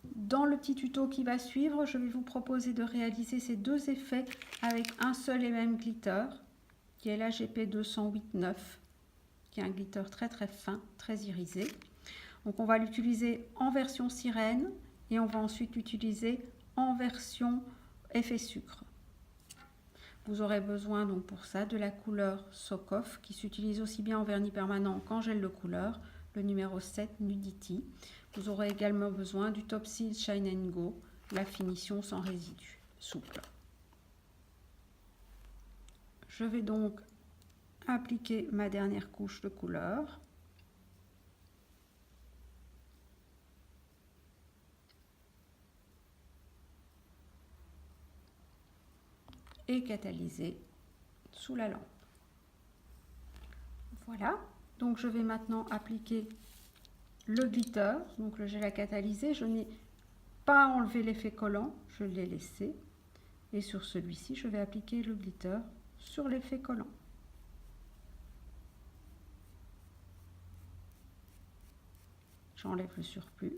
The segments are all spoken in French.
Dans le petit tuto qui va suivre, je vais vous proposer de réaliser ces deux effets avec un seul et même glitter, qui est l'AGP 208-9, qui est un glitter très très fin, très irisé. Donc on va l'utiliser en version sirène et on va ensuite l'utiliser en version effet sucre. Vous aurez besoin donc pour ça de la couleur Sokoff qui s'utilise aussi bien en vernis permanent qu'en gel de couleur, le numéro 7 Nudity. Vous aurez également besoin du Top Seal Shine & Go, la finition sans résidus, souple. Je vais donc appliquer ma dernière couche de couleur. Et catalyser sous la lampe. Voilà, donc je vais maintenant appliquer le glitter, donc le gel à catalyser. Je n'ai pas enlevé l'effet collant, je l'ai laissé. Et sur celui-ci, je vais appliquer le glitter sur l'effet collant. J'enlève le surplus.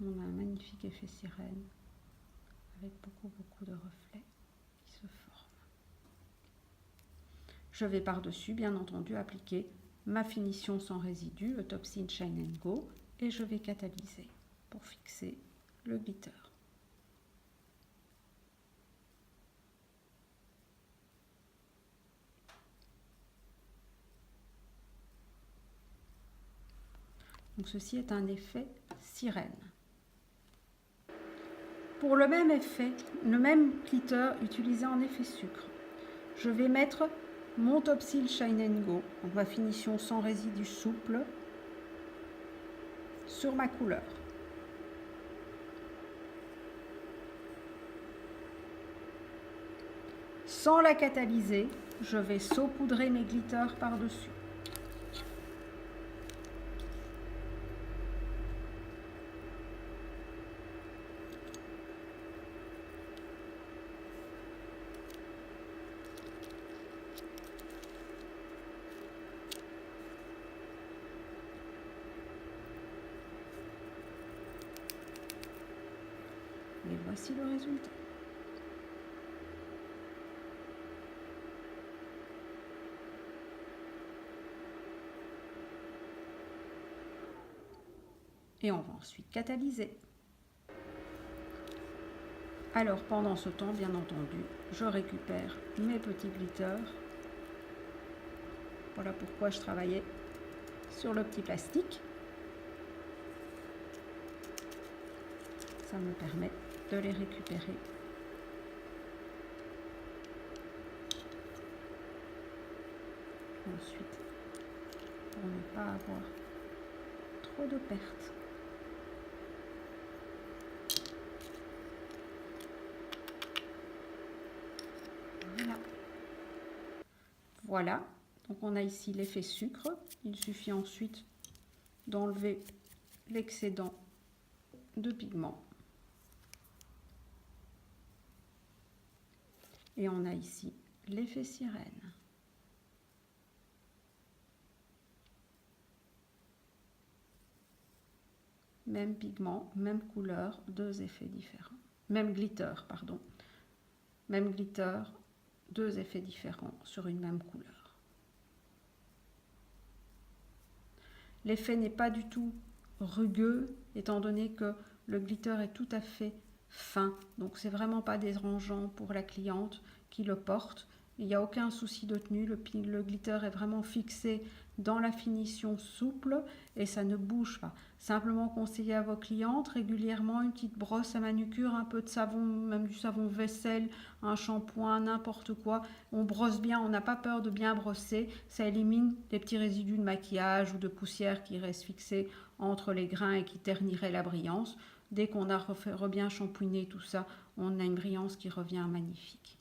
On a un magnifique effet sirène avec beaucoup de reflets qui se forment. Je vais par-dessus, bien entendu, appliquer ma finition sans résidus, le Top Seal Shine & Go, et je vais catalyser pour fixer le glitter. Donc ceci est un effet sirène. Pour le même effet, le même glitter utilisé en effet sucre, je vais mettre mon Top Seal Shine & Go, donc ma finition sans résidus souple, sur ma couleur. Sans la catalyser, je vais saupoudrer mes glitters par-dessus. Et voici le résultat. Et on va ensuite catalyser. Alors pendant ce temps, bien entendu, je récupère mes petits glitters. Voilà pourquoi je travaillais sur le petit plastique. Ça me permet de les récupérer. Ensuite, pour ne pas avoir trop de pertes. Voilà, donc on a ici l'effet sucre. Il suffit ensuite d'enlever l'excédent de pigment. Et on a ici l'effet sirène. Même pigment, même couleur, deux effets différents. Même glitter, pardon. Même glitter, deux effets différents sur une même couleur. L'effet n'est pas du tout rugueux, étant donné que le glitter est tout à fait fin. Donc c'est vraiment pas dérangeant pour la cliente qui le porte. Il n'y a aucun souci de tenue, le glitter est vraiment fixé dans la finition souple et ça ne bouge pas. Simplement conseiller à vos clientes régulièrement une petite brosse à manucure, un peu de savon, même du savon vaisselle, un shampoing, n'importe quoi. On brosse bien, on n'a pas peur de bien brosser, ça élimine les petits résidus de maquillage ou de poussière qui restent fixés entre les grains et qui terniraient la brillance. Dès qu'on a bien shampooiné tout ça, on a une brillance qui revient magnifique.